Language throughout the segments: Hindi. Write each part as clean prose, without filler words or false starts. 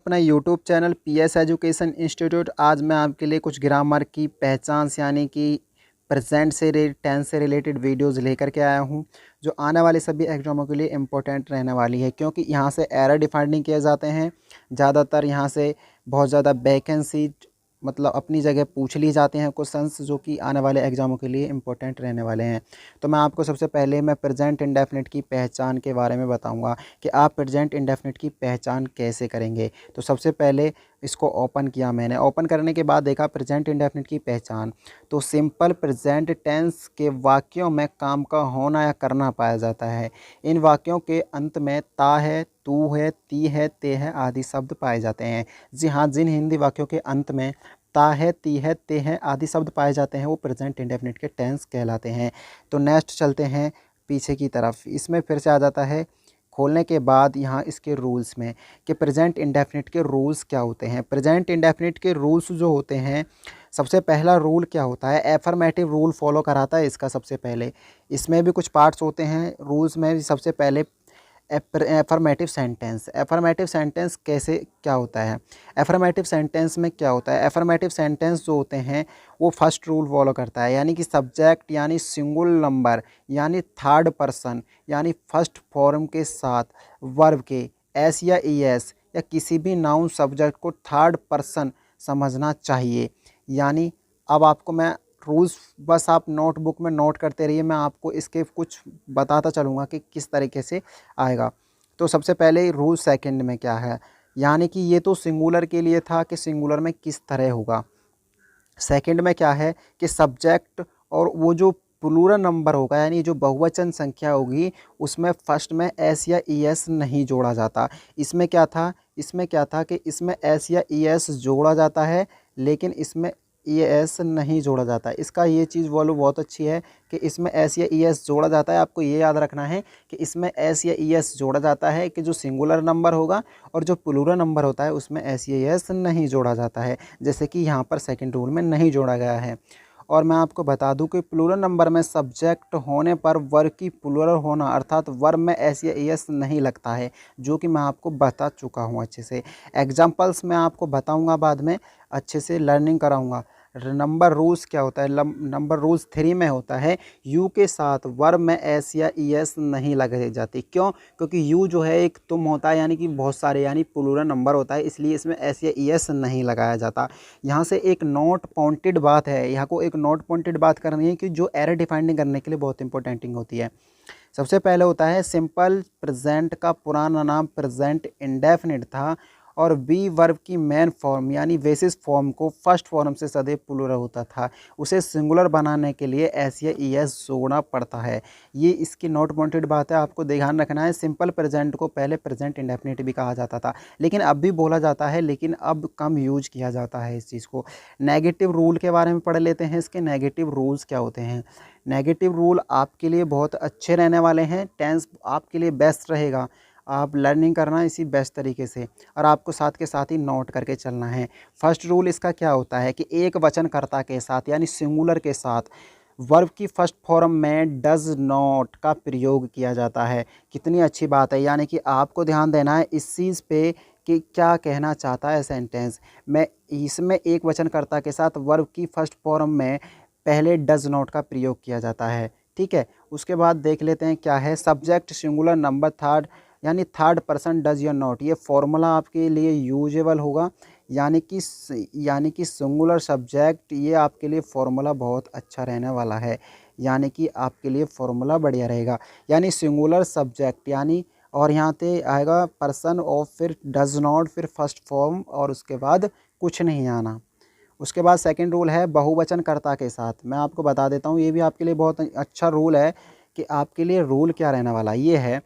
अपना YouTube channel PS education institute. आज मैं आपके लिए कुछ ग्रामर की पहचान यानी कि प्रेजेंट से टेंस से रिलेटेड वीडियोस लेकर के आया हूं, जो आने वाले सभी एग्जामों के लिए इम्पोर्टेंट रहने वाली है, क्योंकि यहां से एरर डिफाइंडिंग किए जाते हैं। ज़्यादातर यहां से बहुत ज़्यादा वैकेंसी मतलब अपनी जगह पूछ ली जाते हैं क्वेश्चंस, जो कि आने वाले एग्जामों के लिए इम्पोर्टेंट रहने वाले हैं। तो मैं आपको सबसे पहले मैं प्रेजेंट इंडेफिनिट की पहचान के बारे में बताऊंगा कि आप प्रेजेंट इंडेफिनिट की पहचान कैसे करेंगे। तो सबसे पहले इसको ओपन किया मैंने, ओपन करने के बाद देखा प्रेजेंट इंडेफिनिट की पहचान। तो सिंपल प्रेजेंट टेंस के वाक्यों में काम का होना या करना पाया जाता है। इन वाक्यों के अंत में ता है, तू है, ती है, ते है आदि शब्द पाए जाते हैं। जी हाँ, जिन हिंदी वाक्यों के अंत में ता है, ती है, ते है आदि शब्द पाए जाते हैं वो प्रेजेंट इंडेफिनिट के टेंस कहलाते हैं। तो नेक्स्ट चलते हैं पीछे की तरफ। इसमें फिर से आ जाता है खोलने के बाद यहाँ इसके रूल्स में कि प्रेजेंट इंडेफिनिट के रूल्स क्या होते हैं। प्रेजेंट इंडेफिनिट के रूल्स जो होते हैं, सबसे पहला रूल क्या होता है, एफर्मेटिव रूल फॉलो कराता है इसका। सबसे पहले इसमें भी कुछ पार्ट्स होते हैं रूल्स में। सबसे पहले एफर्मेटिव सेंटेंस। एफर्मेटिव सेंटेंस कैसे क्या होता है, एफर्मेटिव सेंटेंस में क्या होता है। एफर्मेटिव सेंटेंस जो होते हैं वो फर्स्ट रूल फॉलो करता है, यानी कि सब्जेक्ट यानी सिंगुलर नंबर यानी थर्ड पर्सन यानी फर्स्ट फॉर्म के साथ वर्ब के एस या ई एस या किसी भी नाउन सब्जेक्ट को थर्ड पर्सन समझना चाहिए। यानी अब आपको मैं रूल्स बस आप नोटबुक में नोट करते रहिए, मैं आपको इसके कुछ बताता चलूँगा कि किस तरीके से आएगा। तो सबसे पहले रूल सेकंड में क्या है, यानी कि ये तो सिंगुलर के लिए था कि सिंगुलर में किस तरह होगा। सेकंड में क्या है कि सब्जेक्ट और वो जो प्लूरल नंबर होगा यानी जो बहुवचन संख्या होगी उसमें फर्स्ट में एस या ई एस नहीं जोड़ा जाता। इसमें क्या था, इसमें क्या था कि इसमें एस या ई एस जोड़ा जाता है, लेकिन इसमें ई एस नहीं जोड़ा जाता। इसका ये चीज़ वॉल्यू बहुत अच्छी है कि इसमें एस या ई एस जोड़ा जाता है। आपको ये याद रखना है कि इसमें एस या ई एस जोड़ा जाता है कि जो सिंगुलर नंबर होगा, और जो प्लूरल नंबर होता है उसमें एस या ई एस नहीं जोड़ा जाता है, जैसे कि यहाँ पर सेकंड रूल में नहीं जोड़ा गया है। और मैं आपको बता दूं कि प्लूरल नंबर में सब्जेक्ट होने पर वर्ब की प्लूरल होना अर्थात वर्ब में एस या ई एस नहीं लगता है, जो कि मैं आपको बता चुका हूं अच्छे से। एग्जांपल्स मैं आपको बताऊंगा बाद में, अच्छे से लर्निंग कराऊंगा। नंबर रूल्स क्या होता है, नंबर रूल्स 3 में होता है यू के साथ वर्ब में एस या ई एस नहीं लगाई जाती। क्यों, क्योंकि यू जो है एक तुम होता है यानी कि बहुत सारे यानी प्लूरल नंबर होता है, इसलिए इसमें एस या ई एस नहीं लगाया जाता। यहाँ से एक नोट पॉइंटेड बात है, यहाँ को एक नोट पॉइंटेड बात करनी है कि जो एरर डिफाइंडिंग करने के लिए बहुत इंपॉर्टेंटिंग होती है। सबसे पहले होता है सिंपल प्रेजेंट का पुराना नाम प्रेजेंट इंडेफिनिट था, और बी वर्ब की मेन फॉर्म यानी बेसिस फॉर्म को फर्स्ट फॉर्म से सदैव प्लूरल होता था। उसे सिंगुलर बनाने के लिए एस या ई एस जोड़ना पड़ता है। ये इसकी नोट पॉइंटेड बात है, आपको ध्यान रखना है। सिंपल प्रेजेंट को पहले प्रेजेंट इंडेफिनिट भी कहा जाता था, लेकिन अब भी बोला जाता है, लेकिन अब कम यूज किया जाता है इस चीज़ को। नेगेटिव रूल के बारे में पढ़ लेते हैं, इसके नेगेटिव रूल्स क्या होते हैं। नेगेटिव रूल आपके लिए बहुत अच्छे रहने वाले हैं, टेंस आपके लिए बेस्ट रहेगा। आप लर्निंग करना इसी बेस्ट तरीके से, और आपको साथ के साथ ही नोट करके चलना है। फर्स्ट रूल इसका क्या होता है कि एक वचनकर्ता के साथ यानी सिंगुलर के साथ वर्ब की फर्स्ट फॉर्म में डज नॉट का प्रयोग किया जाता है। कितनी अच्छी बात है, यानी कि आपको ध्यान देना है इस चीज़ पे कि क्या कहना चाहता है सेंटेंस में। इसमें एक वचनकर्ता के साथ वर्ब की फर्स्ट फॉर्म में पहले डज नॉट का प्रयोग किया जाता है, ठीक है। उसके बाद देख लेते हैं क्या है, सब्जेक्ट सिंगुलर नंबर थर्ड यानी थर्ड पर्सन डज या नॉट। ये फॉर्मूला आपके लिए यूजेबल होगा, यानी कि सिंगुलर सब्जेक्ट, ये आपके लिए फॉर्मूला बहुत अच्छा रहने वाला है, यानी कि आपके लिए फॉर्मूला बढ़िया रहेगा। यानी सिंगुलर सब्जेक्ट यानी, और यहाँ पे आएगा पर्सन और फिर डज नॉट फिर फर्स्ट फॉर्म और उसके बाद कुछ नहीं आना। उसके बाद सेकंड रूल है बहुवचनकर्ता के साथ। मैं आपको बता देता हूँ, ये भी आपके लिए बहुत अच्छा रूल है कि आपके लिए रूल क्या रहने वाला ये है।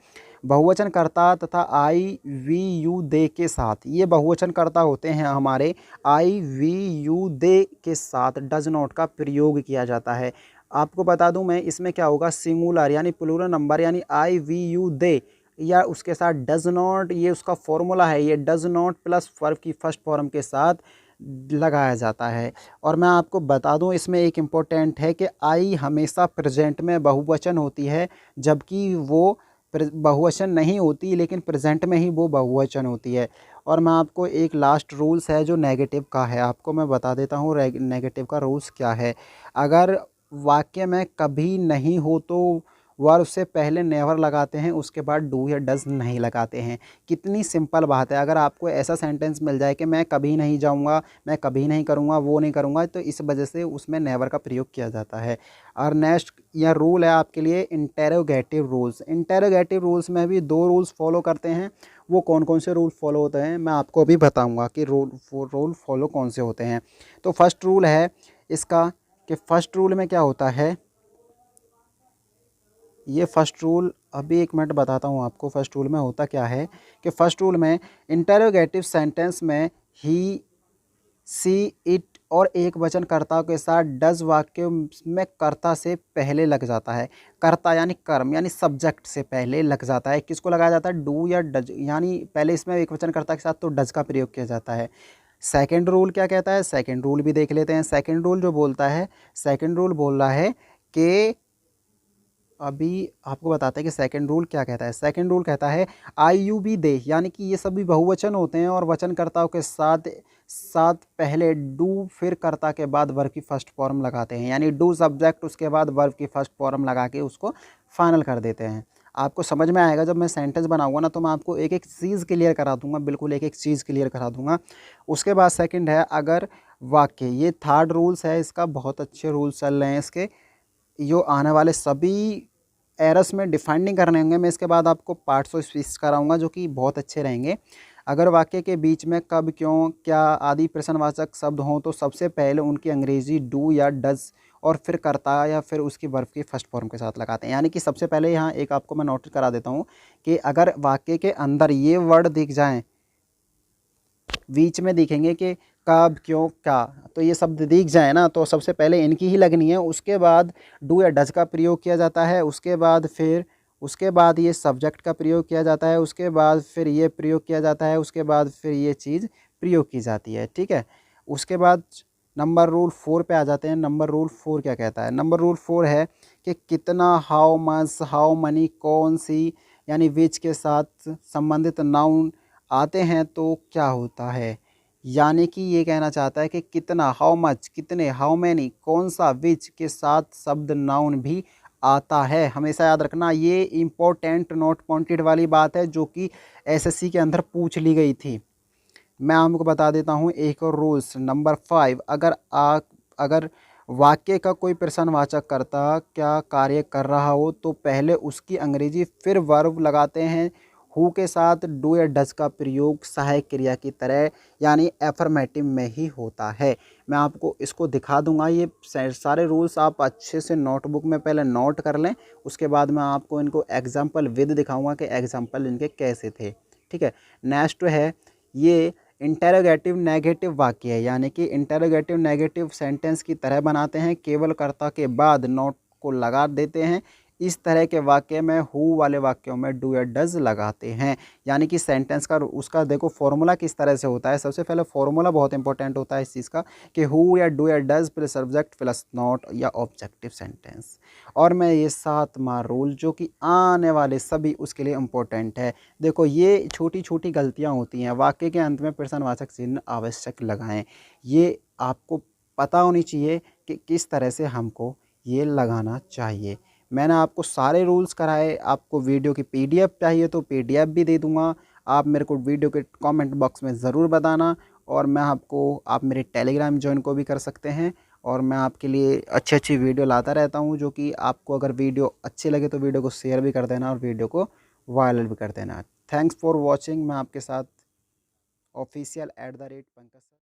बहुवचनकर्ता तथा आई वी यू दे के साथ, ये बहुवचनकर्ता होते हैं हमारे, आई वी यू दे के साथ डज नॉट का प्रयोग किया जाता है। आपको बता दूं मैं, इसमें क्या होगा, सिंगुलर यानी प्लूरल नंबर यानी आई वी यू दे या उसके साथ डज नॉट, ये उसका फॉर्मूला है, ये डज नॉट प्लस वर्ब की फर्स्ट फॉर्म के साथ लगाया जाता है। और मैं आपको बता दूं इसमें एक इम्पोर्टेंट है कि आई हमेशा प्रेजेंट में बहुवचन होती है, जबकि वो बहुवचन नहीं होती, लेकिन प्रेजेंट में ही वो बहुवचन होती है। और मैं आपको एक लास्ट रूल्स है जो नेगेटिव का है, आपको मैं बता देता हूँ नेगेटिव का रूल्स क्या है। अगर वाक्य में कभी नहीं हो तो वर्ब से पहले नेवर लगाते हैं, उसके बाद डू या डज नहीं लगाते हैं। कितनी सिंपल बात है। अगर आपको ऐसा सेंटेंस मिल जाए कि मैं कभी नहीं जाऊंगा, मैं कभी नहीं करूंगा, वो नहीं करूंगा, तो इस वजह से उसमें नेवर का प्रयोग किया जाता है। और नेक्स्ट यह रूल है आपके लिए इंटेरोगेटिव रूल्स। इंटेरोगेटिव रूल्स में भी दो रूल्स फॉलो करते हैं। वो कौन कौन से रूल फॉलो होते हैं मैं आपको अभी बताऊँगा कि रूल फॉलो कौन से होते हैं। तो फर्स्ट रूल है इसका कि फर्स्ट रूल में क्या होता है, ये फर्स्ट रूल अभी एक मिनट बताता हूँ आपको फर्स्ट रूल में होता क्या है। कि फर्स्ट रूल में इंटरोगेटिव सेंटेंस में ही, सी, इट और एक वचन कर्ता के साथ डज वाक्य में कर्ता से पहले लग जाता है। कर्ता यानी कर्म यानी सब्जेक्ट से पहले लग जाता है। किसको लगाया जाता है, डू या डज, यानी पहले इसमें एक वचन कर्ता के साथ तो डज का प्रयोग किया जाता है। सेकंड रूल क्या कहता है, सेकंड रूल भी देख लेते हैं। सेकंड रूल जो बोलता है, सेकंड रूल बोल रहा है कि अभी आपको बताते हैं कि सेकंड रूल क्या कहता है। सेकंड रूल कहता है आई यू बी दे, यानी कि ये सभी बहुवचन होते हैं और वचनकर्ताओं के साथ साथ पहले डू फिर कर्ता के बाद वर्ब की फर्स्ट फॉर्म लगाते हैं, यानी डू सब्जेक्ट उसके बाद वर्ब की फर्स्ट फॉर्म लगा के उसको फाइनल कर देते हैं। आपको समझ में आएगा जब मैं सेंटेंस बनाऊंगा ना, तो मैं आपको एक एक चीज़ क्लियर करा दूंगा, बिल्कुल एक एक चीज़ क्लियर करा दूंगा। उसके बाद सेकंड है अगर वाक्य, ये थर्ड रूल्स है इसका, बहुत अच्छे रूल्स चल रहे हैं इसके, जो आने वाले सभी एरर्स में डिफाइंडिंग करने होंगे। मैं इसके बाद आपको पार्ट्स ऑफ स्पीच कराऊंगा जो कि बहुत अच्छे रहेंगे। अगर वाक्य के बीच में कब, क्यों, क्या आदि प्रश्नवाचक शब्द हों तो सबसे पहले उनकी अंग्रेजी डू या डज और फिर करता या फिर उसकी वर्ब की फर्स्ट फॉर्म के साथ लगाते हैं। यानी कि सबसे पहले यहाँ एक आपको मैं नोट करा देता हूँ कि अगर वाक्य के अंदर ये वर्ड दिख जाएँ, बीच में दिखेंगे कि कब, क्यों, क्या, तो ये शब्द दिख जाए ना, तो सबसे पहले इनकी ही लगनी है। उसके बाद डू या डज का प्रयोग किया जाता है। उसके बाद ये सब्जेक्ट का प्रयोग किया जाता है। उसके बाद फिर ये प्रयोग किया जाता है। उसके बाद फिर ये चीज़ प्रयोग की जाती है। ठीक है। उसके बाद नंबर रूल 4 पे आ जाते हैं। नंबर रूल 4 क्या कहता है, नंबर रूल 4 है कि कितना, हाउ मच, हाउ मनी, कौन सी, यानी विच के साथ संबंधित नाउन आते हैं तो क्या होता है। यानी कि ये कहना चाहता है कि कितना, हाउ मच, कितने, हाउ मैनी, कौन सा, विच के साथ शब्द नाउन भी आता है। हमेशा याद रखना, ये इम्पोर्टेंट नोट पॉइंटेड वाली बात है जो कि एसएससी के अंदर पूछ ली गई थी। मैं आपको बता देता हूँ एक और रूल्स नंबर 5, अगर वाक्य का कोई प्रश्नवाचक कर्ता क्या कार्य कर रहा हो तो पहले उसकी अंग्रेजी फिर वर्ब लगाते हैं। हु के साथ डू या डज का प्रयोग सहायक क्रिया की तरह यानी एफर्मेटिव में ही होता है। मैं आपको इसको दिखा दूंगा। ये सारे रूल्स आप अच्छे से नोटबुक में पहले नोट कर लें, उसके बाद मैं आपको इनको एग्जाम्पल विद दिखाऊंगा कि एग्जाम्पल इनके कैसे थे। ठीक है। नेक्स्ट है ये इंटेरोगेटिव नेगेटिव वाक्य है, यानी कि इंटेरोगेटिव नेगेटिव सेंटेंस की तरह बनाते हैं, केवल कर्ता के बाद नॉट को लगा देते हैं। इस तरह के वाक्य में हु वाले वाक्यों में डू या डज लगाते हैं। यानी कि सेंटेंस का उसका देखो फॉर्मूला किस तरह से होता है। सबसे पहले फॉर्मूला बहुत इंपॉर्टेंट होता है इस चीज़ का कि हु या डू या does plus subject plus not या ऑब्जेक्टिव सेंटेंस। और मैं ये 7वां रूल जो कि आने वाले सभी उसके लिए इम्पोर्टेंट है। देखो ये छोटी छोटी गलतियां होती हैं, वाक्य के अंत में प्रश्नवाचक चिन्ह आवश्यक लगाएं। ये आपको पता होनी चाहिए कि किस तरह से हमको ये लगाना चाहिए। मैंने आपको सारे रूल्स कराए। आपको वीडियो की पीडीएफ चाहिए तो पीडीएफ भी दे दूंगा। आप मेरे को वीडियो के कमेंट बॉक्स में ज़रूर बताना। और मैं आपको, आप मेरे टेलीग्राम ज्वाइन को भी कर सकते हैं। और मैं आपके लिए अच्छी अच्छी वीडियो लाता रहता हूँ जो कि आपको अगर वीडियो अच्छी लगे तो वीडियो को शेयर भी कर देना और वीडियो को वायरल भी कर देना। Thanks for watching. मैं आपके साथ ऑफिशियल @पंकज सर।